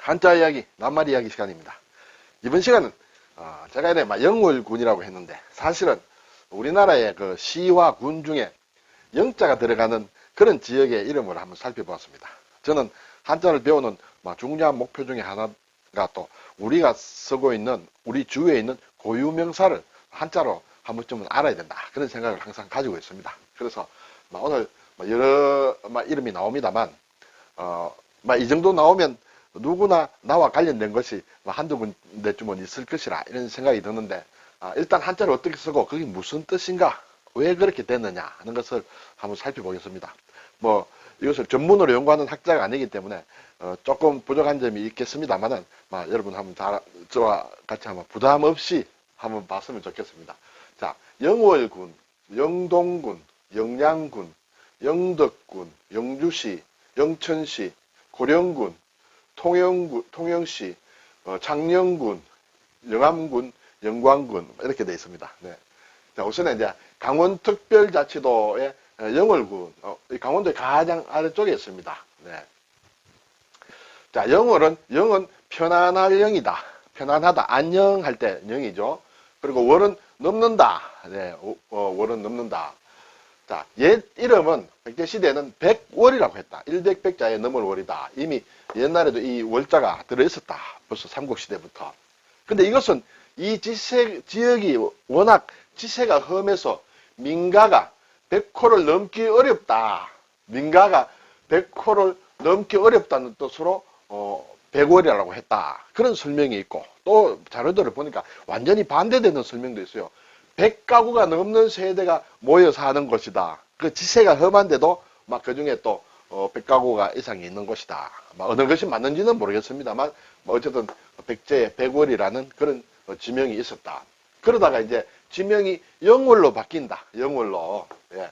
한자 이야기, 낱말 이야기 시간입니다. 이번 시간은 제가 이제 영월군이라고 했는데 사실은 우리나라의 그 시와 군 중에 영자가 들어가는 그런 지역의 이름을 한번 살펴보았습니다. 저는 한자를 배우는 중요한 목표 중에 하나가 또 우리가 쓰고 있는 우리 주위에 있는 고유명사를 한자로 한 번쯤은 알아야 된다. 그런 생각을 항상 가지고 있습니다. 그래서 오늘 여러 이름이 나옵니다만 이 정도 나오면 누구나 나와 관련된 것이 한두 군데쯤은 있을 것이라 이런 생각이 드는데 일단 한자를 어떻게 쓰고 그게 무슨 뜻인가 왜 그렇게 됐느냐 하는 것을 한번 살펴보겠습니다. 이것을 전문으로 연구하는 학자가 아니기 때문에 조금 부족한 점이 있겠습니다만은 여러분 한번 저와 같이 한번 부담 없이 한번 봤으면 좋겠습니다. 자, 영월군, 영동군, 영양군, 영덕군, 영주시, 영천시, 고령군, 통영시, 창녕군, 영암군, 영광군 이렇게 되어 있습니다. 네. 자, 우선은 이제 강원특별자치도의 영월군, 강원도의 가장 아래쪽에 있습니다. 네. 자, 영은 편안할 영이다. 편안하다. 안녕할 때 영이죠. 그리고 월은 넘는다. 네, 월은 넘는다. 자, 옛 이름은 백제시대에는 백월이라고 했다. 일백백자에 넘을 월이다. 이미 옛날에도 이 월자가 들어있었다. 벌써 삼국시대부터. 근데 이것은 이 지역이 워낙 지세가 험해서 민가가 백호를 넘기 어렵다. 민가가 백호를 넘기 어렵다는 뜻으로 백월이라고 했다. 그런 설명이 있고 또 자료들을 보니까 완전히 반대되는 설명도 있어요. 100가구가 넘는 세대가 모여 사는 곳이다. 그 지세가 험한데도 그 중에 또 100가구가 이상이 있는 곳이다. 어느 것이 맞는지는 모르겠습니다만 어쨌든 백제의 백월이라는 그런 지명이 있었다. 그러다가 이제 지명이 영월로 바뀐다. 영월로. 예.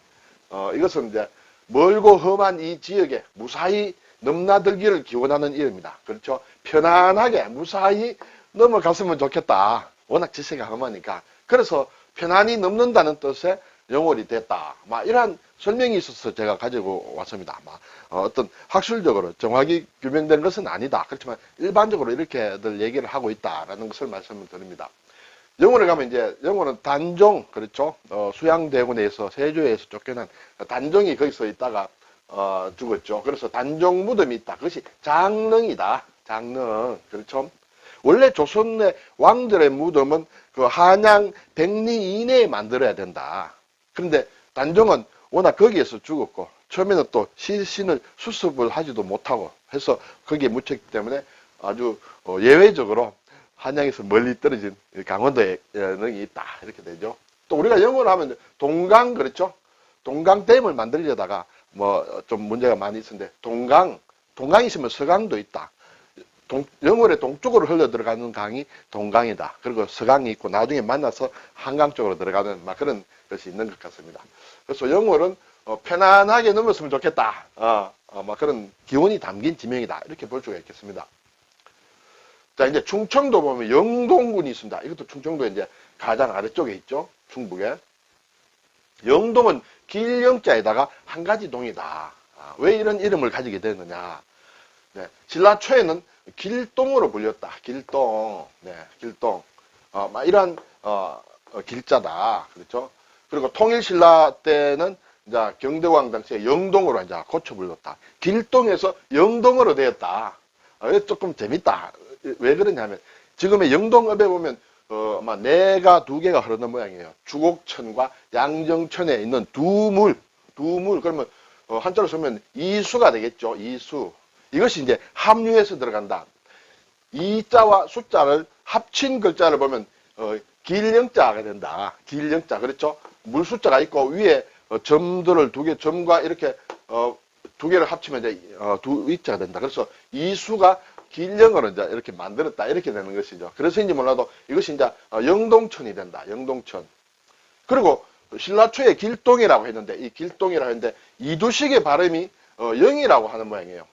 이것은 이제 멀고 험한 이 지역에 무사히 넘나들기를 기원하는 이름이다. 그렇죠? 편안하게 무사히 넘어갔으면 좋겠다. 워낙 지세가 험하니까. 그래서 편안히 넘는다는 뜻의 영월이 됐다. 이러한 설명이 있어서 제가 가지고 왔습니다. 어떤 학술적으로 정확히 규명된 것은 아니다. 그렇지만 일반적으로 이렇게들 얘기를 하고 있다라는 것을 말씀을 드립니다. 영월에 가면 이제 영월은 단종, 그렇죠? 수양대군에서 세조에서 쫓겨난 단종이 거기서 있다가 죽었죠. 그래서 단종 무덤이 있다. 그것이 장릉이다. 장릉, 그렇죠? 원래 조선의 왕들의 무덤은 그 한양 100리 이내에 만들어야 된다. 그런데 단종은 워낙 거기에서 죽었고 처음에는 또 시신을 수습을 하지도 못하고 해서 거기에 묻혔기 때문에 아주 예외적으로 한양에서 멀리 떨어진 강원도에 영이 있다. 이렇게 되죠. 또 우리가 영어로 하면 동강, 그렇죠? 동강댐을 만들려다가 좀 문제가 많이 있었는데 동강이 있으면 서강도 있다. 영월의 동쪽으로 흘러 들어가는 강이 동강이다. 그리고 서강이 있고 나중에 만나서 한강 쪽으로 들어가는 그런 것이 있는 것 같습니다. 그래서 영월은 편안하게 넘었으면 좋겠다. 그런 기원이 담긴 지명이다. 이렇게 볼 수가 있겠습니다. 자, 이제 충청도 보면 영동군이 있습니다. 이것도 충청도에 이제 가장 아래쪽에 있죠. 충북에. 영동은 길영자에다가 한 가지 동이다. 왜 이런 이름을 가지게 되느냐. 네, 신라 초에는 길동으로 불렸다. 길동. 네, 길동. 이러한, 길자다. 그렇죠? 그리고 통일신라 때는 이제 경대왕 당시에 영동으로 이제 고쳐 불렀다. 길동에서 영동으로 되었다. 조금 재밌다. 왜 그러냐면, 지금의 영동읍에 보면, 내가 두 개가 흐르는 모양이에요. 주곡천과 양정천에 있는 두물. 그러면, 한자로 쓰면 이수가 되겠죠. 이수. 이것이 이제 합류해서 들어간다. 이자와 숫자를 합친 글자를 보면 길영자가 된다. 길영자, 그렇죠? 물숫자가 있고 위에 점들을 두 개, 점과 이렇게 두 개를 합치면 이제 두 위자가 된다. 그래서 이수가 길영으로 이제 이렇게 만들었다. 이렇게 되는 것이죠. 그래서인지 몰라도 이것이 이제 영동천이 된다. 영동천. 그리고 신라 초에 길동이라고 했는데 이 길동이라고 했는데 이두식의 발음이 영이라고 하는 모양이에요.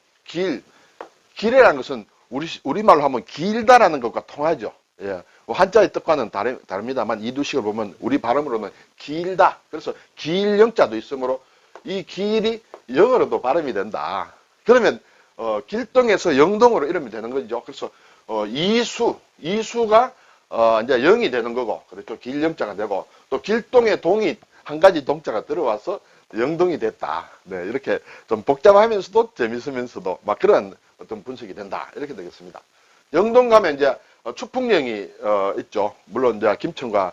길이라는 것은 우리말로 하면 길다라는 것과 통하죠. 예. 한자의 뜻과는 다릅니다만 이두식을 보면 우리 발음으로는 길다. 그래서 길영자도 있으므로 이 길이 영어로도 발음이 된다. 그러면 길동에서 영동으로 이러면 되는 거죠. 그래서 이수가 이제 0이 되는 거고, 그렇죠. 길영자가 되고, 또 길동에 동이 한 가지 동자가 들어와서 영동이 됐다. 네, 이렇게 좀 복잡하면서도 재밌으면서도 막 그런 어떤 분석이 된다. 이렇게 되겠습니다. 영동 가면 이제 추풍령이 있죠. 물론 이제 김천과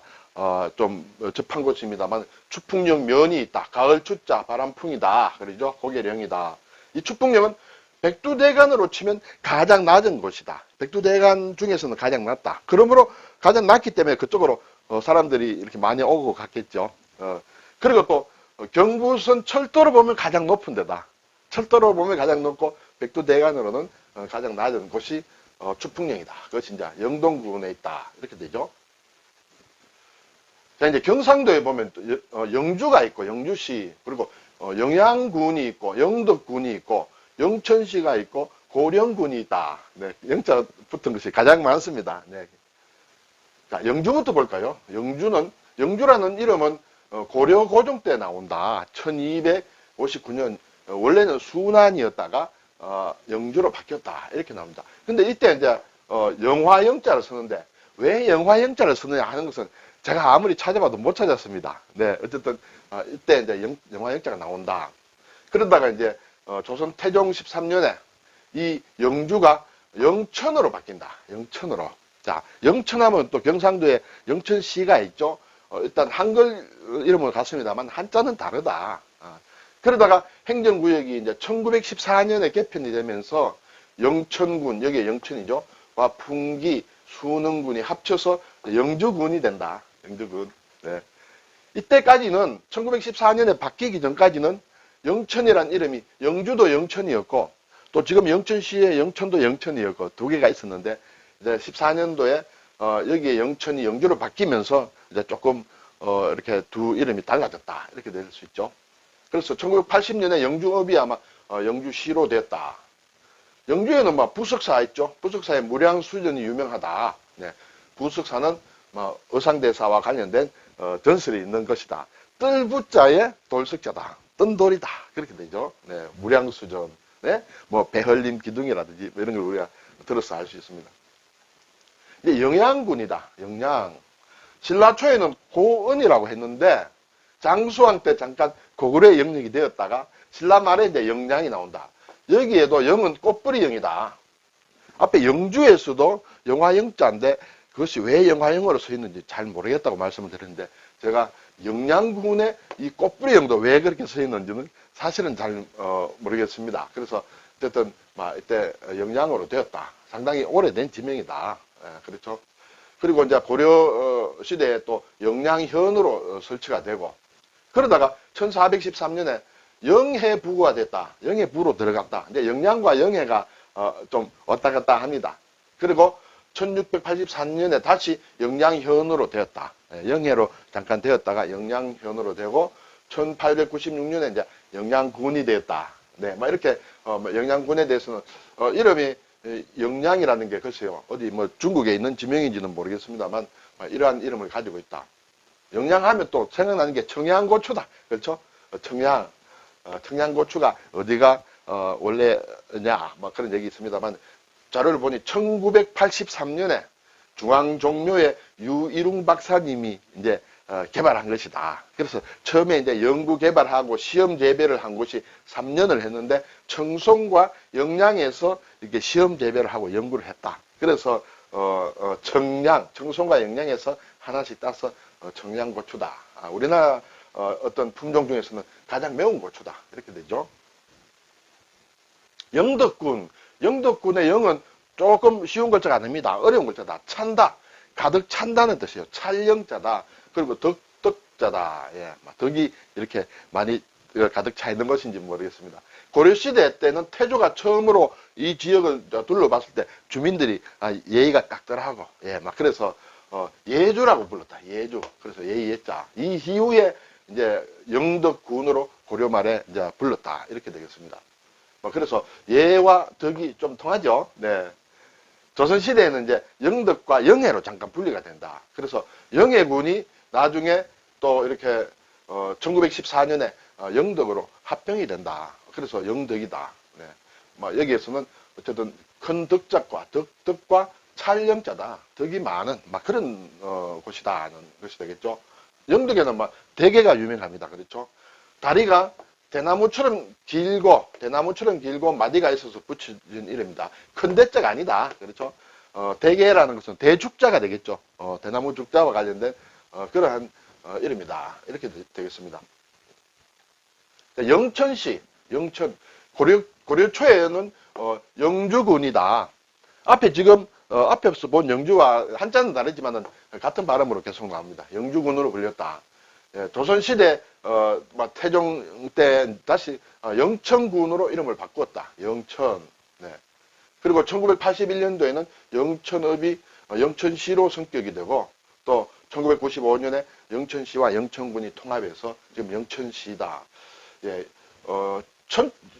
좀 접한 곳입니다만 추풍령 면이 있다. 가을 추자 바람풍이다. 그러죠. 고개령이다. 이 추풍령은 백두대간으로 치면 가장 낮은 곳이다. 백두대간 중에서는 가장 낮다. 그러므로 가장 낮기 때문에 그쪽으로 사람들이 이렇게 많이 오고 갔겠죠. 그리고 또 경부선 철도로 보면 가장 높은 데다. 철도로 보면 가장 높고 백두대간으로는 가장 낮은 곳이 추풍령이다. 그것이 이제 영동군에 있다. 이렇게 되죠. 자, 이제 경상도에 보면 또 영주가 있고 영주시, 그리고 영양군이 있고 영덕군이 있고 영천시가 있고 고령군이 있다. 네, 영자 붙은 것이 가장 많습니다. 네. 자, 영주부터 볼까요? 영주라는 이름은 고려 고종 때 나온다. 1259년 원래는 순안이었다가 영주로 바뀌었다. 이렇게 나옵니다. 근데 이때 이제 영화영자를 쓰는데 왜 영화영자를 쓰느냐 하는 것은 제가 아무리 찾아봐도 못 찾았습니다. 네, 어쨌든 이때 이제 영화영자가 나온다. 그러다가 이제 조선 태종 13년에 이 영주가 영천으로 바뀐다. 영천으로. 자, 영천하면 또 경상도에 영천시가 있죠. 일단 한글 이름은 같습니다만 한자는 다르다. 그러다가 행정구역이 이제 1914년에 개편이 되면서 영천군, 여기에 영천이죠. 와 풍기, 순흥군이 합쳐서 영주군이 된다. 영주군. 네. 이때까지는 1914년에 바뀌기 전까지는 영천이란 이름이 영주도 영천이었고 또 지금 영천시에 영천도 영천이었고 두 개가 있었는데 이제 14년도에 여기에 영천이 영주로 바뀌면서 이제 조금 이렇게 두 이름이 달라졌다. 이렇게 될 수 있죠. 그래서 1980년에 영주읍이 아마 영주시로 됐다. 영주에는 막 부석사 있죠. 부석사의 무량수전이 유명하다. 네. 부석사는 의상대사와 관련된 전설이 있는 것이다. 뜰부자에 돌석자다. 뜬돌이다. 그렇게 되죠. 네. 무량수전. 네. 뭐 배헐림 기둥이라든지 이런 걸 우리가 들어서 알 수 있습니다. 이제 영양군이다. 영양. 신라초에는 고은이라고 했는데 장수왕 때 잠깐 고구려의 영역이 되었다가 신라 말에 이제 영양이 나온다. 여기에도 영은 꽃뿌리 영이다. 앞에 영주에서도 영화영자인데 그것이 왜 영화영어로 써 있는지 잘 모르겠다고 말씀을 드렸는데 제가 영양군에 이 꽃뿌리 영도 왜 그렇게 써 있는지는 사실은 잘 모르겠습니다. 그래서 어쨌든 이때 영양으로 되었다. 상당히 오래된 지명이다. 그렇죠. 그리고 이제 고려 시대에 또 영양현으로 설치가 되고 그러다가 1413년에 영해부가 됐다. 영해부로 들어갔다. 근데 영양과 영해가 좀 왔다 갔다 합니다. 그리고 1684년에 다시 영양현으로 되었다. 영해로 잠깐 되었다가 영양현으로 되고 1896년에 이제 영양군이 되었다. 네, 막 이렇게 영양군에 대해서는 이름이 영양이라는 게 글쎄요 어디 뭐 중국에 있는 지명인지는 모르겠습니다만 이러한 이름을 가지고 있다. 영양하면 또 생각나는 게 청양고추다. 그렇죠? 청양고추가 어디가 원래냐 뭐 그런 얘기 있습니다만 자료를 보니 1983년에 중앙종묘의 유일웅 박사님이 이제 개발한 것이다. 그래서 처음에 이제 연구 개발하고 시험 재배를 한 곳이 3년을 했는데 청송과 영양에서 이렇게 시험 재배를 하고 연구를 했다. 그래서 청송과 영양에서 하나씩 따서 청양고추다. 우리나라 어떤 품종 중에서는 가장 매운 고추다. 이렇게 되죠. 영덕군의 영은 조금 쉬운 글자가 아닙니다. 어려운 글자다. 찬다. 가득 찬다는 뜻이에요. 찰영자다. 그리고 덕자다. 예, 덕이 이렇게 많이 가득 차 있는 것인지 모르겠습니다. 고려시대 때는 태조가 처음으로 이 지역을 둘러봤을 때 주민들이 예의가 깍들하고, 예, 그래서 예주라고 불렀다. 예주. 그래서 예의예자. 이 이후에 이제 영덕군으로 고려 말에 이제 불렀다. 이렇게 되겠습니다. 그래서 예와 덕이 좀 통하죠. 네. 조선시대에는 이제 영덕과 영해로 잠깐 분리가 된다. 그래서 영해군이 나중에 또 이렇게 1914년에 영덕으로 합병이 된다. 그래서 영덕이다. 네. 뭐 여기에서는 어쨌든 큰 덕자과 덕과 찰영자다. 덕이 많은 막 그런 곳이다 하는 것이 되겠죠. 영덕에는 막 대게가 유명합니다. 그렇죠. 다리가 대나무처럼 길고 마디가 있어서 붙여진 이름입니다. 큰 대자가 아니다. 그렇죠. 대게라는 것은 대죽자가 되겠죠. 대나무 죽자와 관련된 그러한 이름이다. 이렇게 되겠습니다. 영천시, 영천 고려 초에는 영주군이다. 앞에 지금 앞에서 본 영주와 한자는 다르지만은 같은 발음으로 계속 나옵니다. 영주군으로 불렸다. 예, 조선시대 태종 때 다시 영천군으로 이름을 바꾸었다. 영천. 네. 그리고 1981년도에는 영천읍이 영천시로 성격이 되고 또 1995년에 영천시와 영천군이 통합해서 지금 영천시다. 예,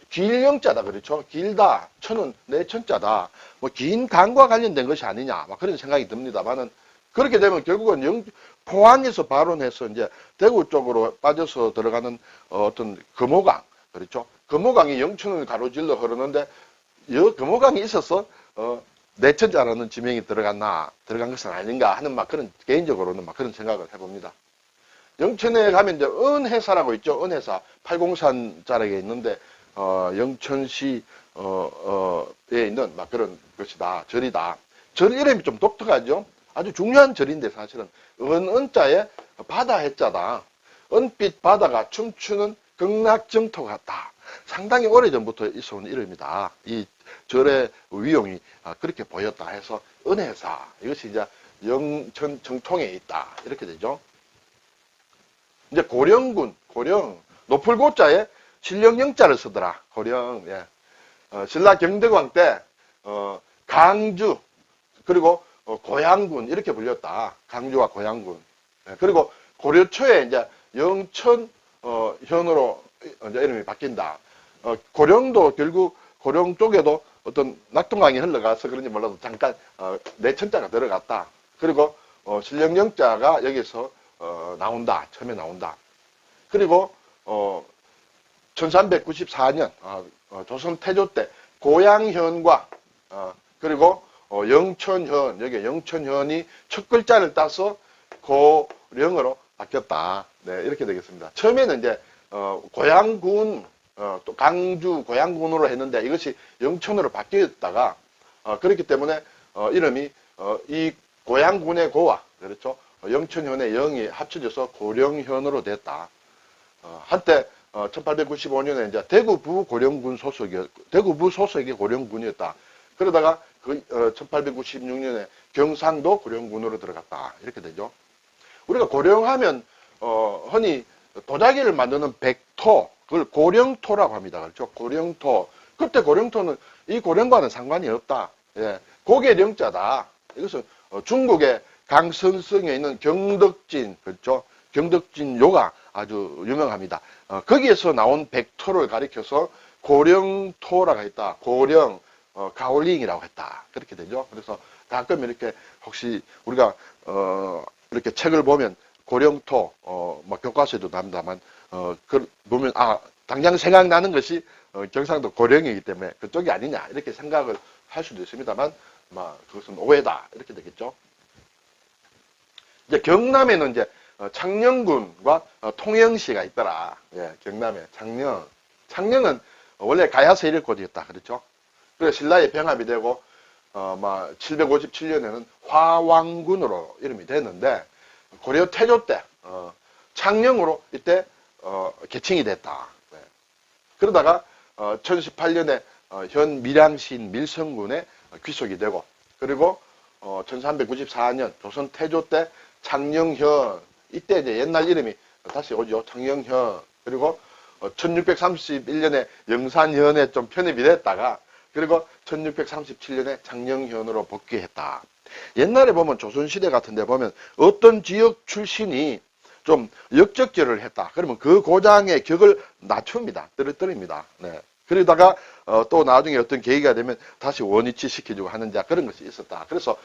길영자다. 그렇죠. 길다. 천은 내 천자다. 뭐 긴 강과 관련된 것이 아니냐. 막 그런 생각이 듭니다만은 그렇게 되면 결국은 포항에서 발원해서 이제 대구 쪽으로 빠져서 들어가는 어떤 금호강. 그렇죠. 금호강이 영천을 가로질러 흐르는데 금호강이 있어서 내천자라는 지명이 들어간 것은 아닌가 하는 막 그런 개인적으로는 막 그런 생각을 해봅니다. 영천에 가면 이제 은회사라고 있죠. 은회사 803 자락에 있는데 영천시 에 있는 막 그런 것이다. 절이다. 절 이름이 좀 독특하죠. 아주 중요한 절인데 사실은 은자에 바다 해자다. 은빛 바다가 춤추는 극락정토 같다. 상당히 오래전부터 있어온 이름이다. 이 절의 위용이 그렇게 보였다 해서 은혜사. 이것이 이제 영천 정통에 있다. 이렇게 되죠. 이제 고령군, 높을 고자에 신령영자를 쓰더라. 고령, 예. 신라 경덕왕 때, 강주, 그리고 고양군, 이렇게 불렸다. 강주와 고양군. 예. 그리고 고려 초에 이제 영천, 현으로 이제 이름이 바뀐다. 고령도 결국, 고령 쪽에도 어떤 낙동강이 흘러가서 그런지 몰라도 잠깐, 내천자가 들어갔다. 그리고, 신령영자가 여기서, 나온다. 처음에 나온다. 그리고, 1394년, 조선 태조 때, 고양현과, 그리고, 영천현, 여기 영천현이 첫 글자를 따서 고령으로 바뀌었다. 네, 이렇게 되겠습니다. 처음에는 이제, 고양군, 또 강주 고양군으로 했는데 이것이 영천으로 바뀌었다가, 그렇기 때문에, 이름이, 이 고양군의 고와, 그렇죠. 영천현의 영이 합쳐져서 고령현으로 됐다. 한때 1895년에 이제 대구부 고령군 대구부 소속의 고령군이었다. 그러다가 1896년에 경상도 고령군으로 들어갔다. 이렇게 되죠. 우리가 고령하면 흔히 도자기를 만드는 백토, 그걸 고령토라고 합니다. 그렇죠? 고령토. 그때 고령토는 이 고령과는 상관이 없다. 예, 고계령자다. 이것은 중국의 강선성에 있는 경덕진, 그렇죠? 경덕진요가 아주 유명합니다. 거기에서 나온 백토를 가리켜서 고령토라고 했다. 고령, 가올링이라고 했다. 그렇게 되죠. 그래서 가끔 이렇게 혹시 우리가, 이렇게 책을 보면 고령토, 뭐 교과서에도 나옵니다만, 보면, 당장 생각나는 것이, 경상도 고령이기 때문에 그쪽이 아니냐. 이렇게 생각을 할 수도 있습니다만, 그것은 오해다. 이렇게 되겠죠. 이제 경남에는 이제 창녕군과 통영시가 있더라. 예, 경남에 창녕. 창녕은 원래 가야서 일일꽃이었다. 그렇죠? 그래서 신라의 병합이 되고 757년에는 화왕군으로 이름이 됐는데 고려 태조 때 창녕으로 이때 개칭이 됐다. 네. 그러다가 1018년에 현 밀양시인 밀성군에 귀속이 되고 그리고 1394년 조선 태조 때 창녕현 이때 이제 옛날 이름이 다시 오죠. 창녕현. 그리고 1631년에 영산현에 좀 편입이 됐다가 그리고 1637년에 창녕현으로 복귀했다. 옛날에 보면 조선시대 같은 데 보면 어떤 지역 출신이 좀 역적절을 했다. 그러면 그 고장의 격을 낮춥니다. 떨어뜨립니다. 네. 그러다가 또 나중에 어떤 계기가 되면 다시 원위치 시켜주고 하는 그런 것이 있었다. 그래서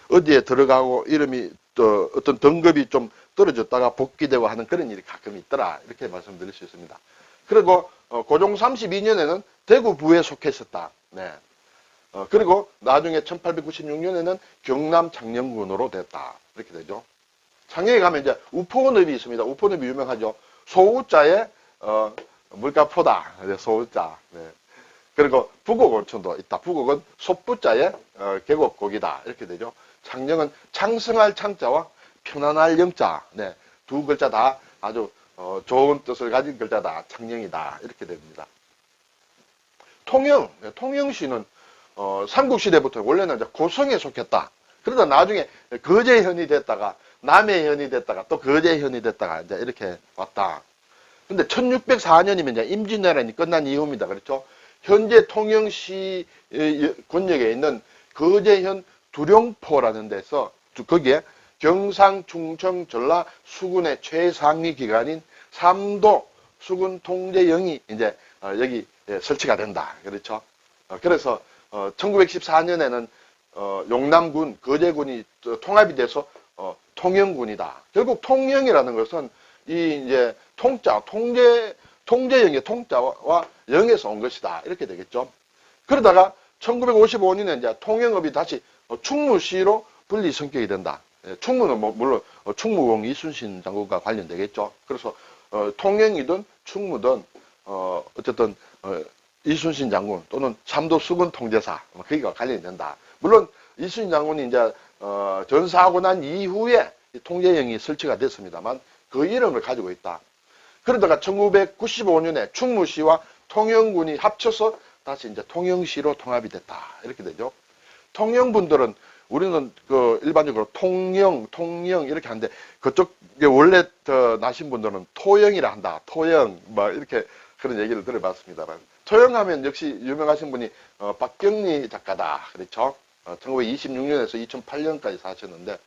어디에 들어가고 이름이 또 어떤 등급이 좀 떨어졌다가 복귀되고 하는 그런 일이 가끔 있더라. 이렇게 말씀드릴 수 있습니다. 그리고 고종 32년에는 대구 부에 속했었다. 네. 그리고 나중에 1896년에는 경남 창녕군으로 됐다. 이렇게 되죠. 창녕에 가면 이제 우포늪이 있습니다. 우포늪이 유명하죠. 소우자에 물가포다. 소우자. 네. 그리고 북옥온천도 있다. 북옥은 솥부자에 계곡곡이다. 이렇게 되죠. 창녕은 창성할 창자와 편안할 영자. 네. 두 글자 다 아주 좋은 뜻을 가진 글자다. 창녕이다. 이렇게 됩니다. 통영. 네. 통영시는 삼국시대부터 원래는 이제 고성에 속했다. 그러다 나중에 거제현이 됐다가 남해현이 됐다가 또 거제현이 됐다가 이제 이렇게 왔다. 근데 1604년이면 이제 임진왜란이 끝난 이후입니다. 그렇죠? 현재 통영시 권역에 있는 거제현 두룡포라는 데서 거기에 경상, 충청, 전라, 수군의 최상위 기관인 삼도 수군 통제영이 이제 여기 설치가 된다. 그렇죠? 그래서 1914년에는 용남군, 거제군이 통합이 돼서 통영군이다. 결국 통영이라는 것은 이 이제 통자, 통제영의 통자와 영에서 온 것이다. 이렇게 되겠죠. 그러다가 1955년에 이제 통영읍이 다시 충무시로 분리 성격이 된다. 충무는 물론 충무공 이순신 장군과 관련되겠죠. 그래서 통영이든 충무든 어쨌든 이순신 장군 또는 삼도 수군 통제사 거기가 관련이 된다. 물론 이순신 장군이 이제 전사하고 난 이후에 통제영이 설치가 됐습니다만 그 이름을 가지고 있다. 그러다가 1995년에 충무시와 통영군이 합쳐서 다시 이제 통영시로 통합이 됐다. 이렇게 되죠. 통영분들은 우리는 일반적으로 통영 이렇게 하는데 그쪽에 원래 더 나신 분들은 토영이라 한다. 토영 이렇게 그런 얘기를 들어봤습니다만 토영하면 역시 유명하신 분이 박경리 작가다. 그렇죠. 1926년에서 2008년까지 사셨는데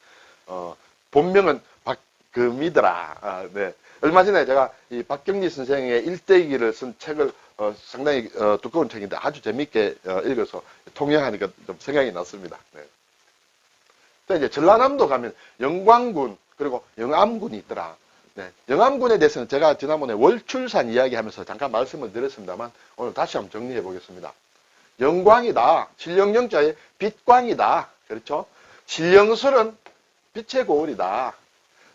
본명은 박금이더라. 네. 얼마 전에 제가 이 박경리 선생의 일대기를 쓴 책을 상당히 두꺼운 책인데 아주 재밌게 읽어서 통영하니까 좀 생각이 났습니다. 네. 또 이제 전라남도 가면 영광군 그리고 영암군이 있더라. 네. 영암군에 대해서는 제가 지난번에 월출산 이야기하면서 잠깐 말씀을 드렸습니다만 오늘 다시 한번 정리해 보겠습니다. 영광이다. 신령영자의 빛광이다. 그렇죠? 신령설은 빛의 고을이다.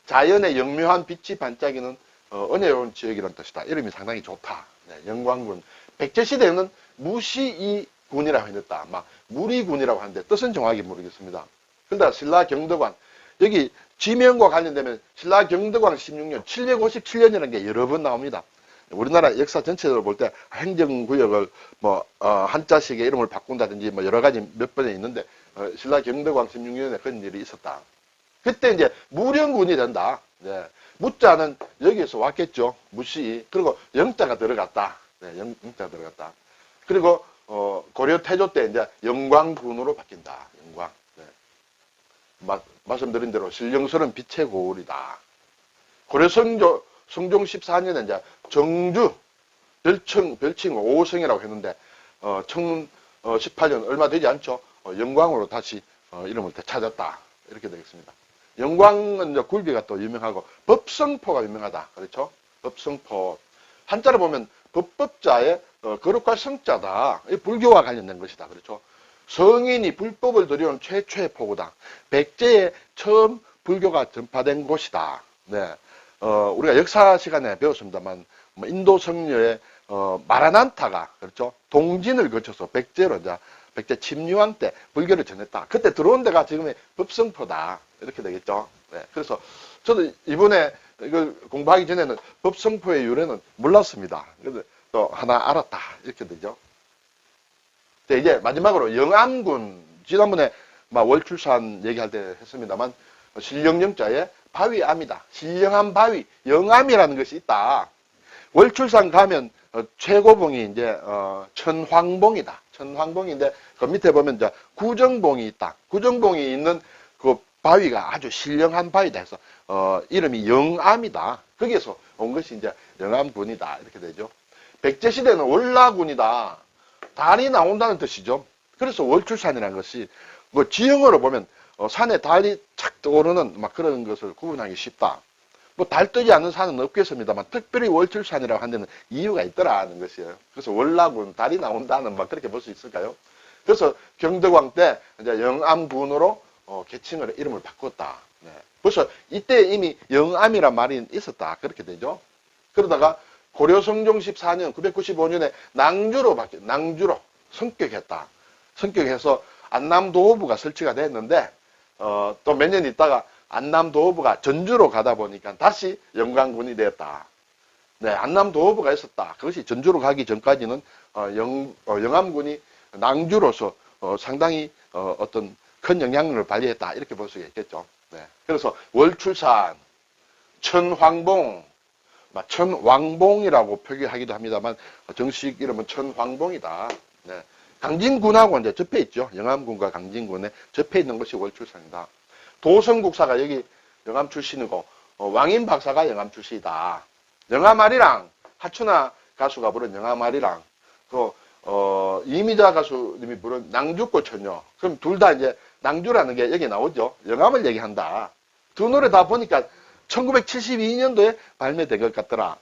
자연의 영묘한 빛이 반짝이는 은혜로운 지역이라는 뜻이다. 이름이 상당히 좋다. 네, 영광군. 백제시대에는 무시이군이라고 했다. 무리군이라고 하는데 뜻은 정확히 모르겠습니다. 그러다 신라경덕관. 여기 지명과 관련되면 신라경덕관 16년, 757년이라는 게 여러 번 나옵니다. 우리나라 역사 전체적으로 볼 때 행정구역을 한자식의 이름을 바꾼다든지 여러 가지 몇 번에 있는데 신라경덕왕 16년에 그런 일이 있었다. 그때 이제 무령군이 된다. 네. 무자는 여기에서 왔겠죠. 무시. 그리고 영자가 들어갔다. 네, 영자가 들어갔다. 그리고 고려 태조 때 이제 영광군으로 바뀐다. 영광. 네. 말씀드린 대로 신령설은 빛의 고을이다. 고려 성종 14년에 이제 정주 별칭 5성이라고 했는데 1018년 얼마 되지 않죠. 영광으로 다시 이름을 되찾았다. 이렇게 되겠습니다. 영광은 이제 굴비가 또 유명하고 법성포가 유명하다. 그렇죠? 법성포. 한자로 보면 법법자의 거룩할 성자다. 불교와 관련된 것이다. 그렇죠? 성인이 불법을 들여온 최초의 포구다. 백제에 처음 불교가 전파된 곳이다. 네. 우리가 역사 시간에 배웠습니다만 인도 성녀의 마라난타가 그렇죠? 동진을 거쳐서 백제로 이제 백제 침유한 때 불교를 전했다. 그때 들어온 데가 지금의 법성포다. 이렇게 되겠죠. 네. 그래서 저도 이번에 이걸 공부하기 전에는 법성포의 유래는 몰랐습니다. 그래서 또 하나 알았다. 이렇게 되죠. 네, 이제 마지막으로 영암군. 지난번에 월출산 얘기할 때 했습니다만 신령영자의 바위암이다. 신령한 바위, 영암이라는 것이 있다. 월출산 가면 최고봉이 이제 천황봉이다. 천황봉인데 그 밑에 보면 이제 구정봉이 있다. 구정봉이 있는 그 바위가 아주 신령한 바위다 해서 이름이 영암이다. 거기에서 온 것이 이제 영암군이다. 이렇게 되죠. 백제시대는 월라군이다. 달이 나온다는 뜻이죠. 그래서 월출산이라는 것이 뭐 지형으로 보면 산에 달이 착 떠오르는 그런 것을 구분하기 쉽다. 뭐 달 뜨지 않는 산은 없겠습니다만 특별히 월출산이라고 하는 데는 이유가 있더라는 것이에요. 그래서 월라군 달이 나온다는 막 그렇게 볼 수 있을까요? 그래서 경덕왕 때 이제 영암군으로 계칭을 이름을 바꿨다. 네. 벌써 이때 이미 영암이란 말이 있었다. 그렇게 되죠. 그러다가 고려 성종 14년 995년에 낭주로 성격했다. 성격해서 안남도호부가 설치가 됐는데 또 몇 년 있다가 안남도호부가 전주로 가다 보니까 다시 영광군이 되었다. 네, 안남도호부가 있었다. 그것이 전주로 가기 전까지는 영암군이 낭주로서 상당히 어떤 큰 영향력을 발휘했다. 이렇게 볼 수가 있겠죠. 네. 그래서 월출산, 천황봉, 천왕봉이라고 표기하기도 합니다만 정식 이름은 천황봉이다. 네. 강진군하고 이제 접해 있죠. 영암군과 강진군에 접해 있는 것이 월출산이다. 도성국사가 여기 영암 출신이고 왕인 박사가 영암 출신이다. 영암아리랑 하춘아 가수가 부른 영암아리랑 이미자 가수님이 부른 낭주꽃 처녀. 그럼 둘 다 이제 낭주라는 게 여기 나오죠. 영암을 얘기한다. 두 노래 다 보니까 1972년도에 발매된 것 같더라.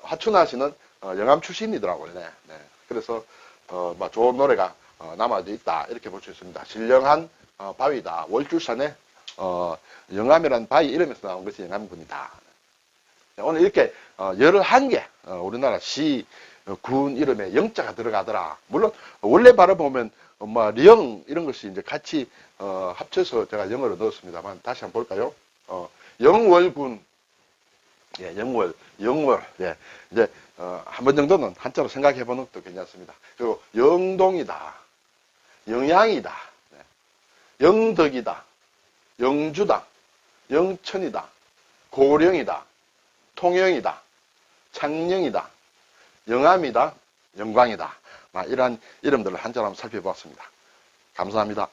하춘아 씨는 영암 출신이더라고요. 원래. 네. 그래서 좋은 노래가 남아져 있다. 이렇게 볼 수 있습니다. 신령한 바위다. 월출산에 영암이라는 바위 이름에서 나온 것이 영암군이다. 오늘 이렇게 11개 우리나라 시, 군 이름에 영자가 들어가더라. 물론 원래 바라보면 령 이런 것이 이제 같이 합쳐서 제가 영어로 넣었습니다만 다시 한번 볼까요? 영월군, 예, 영월, 예, 이제 한 번 정도는 한자로 생각해 보는 것도 괜찮습니다. 그리고 영동이다, 영양이다, 네. 영덕이다, 영주다, 영천이다, 고령이다, 통영이다, 창령이다, 영암이다, 영광이다. 이러한 이름들을 한자로 한번 살펴보았습니다. 감사합니다.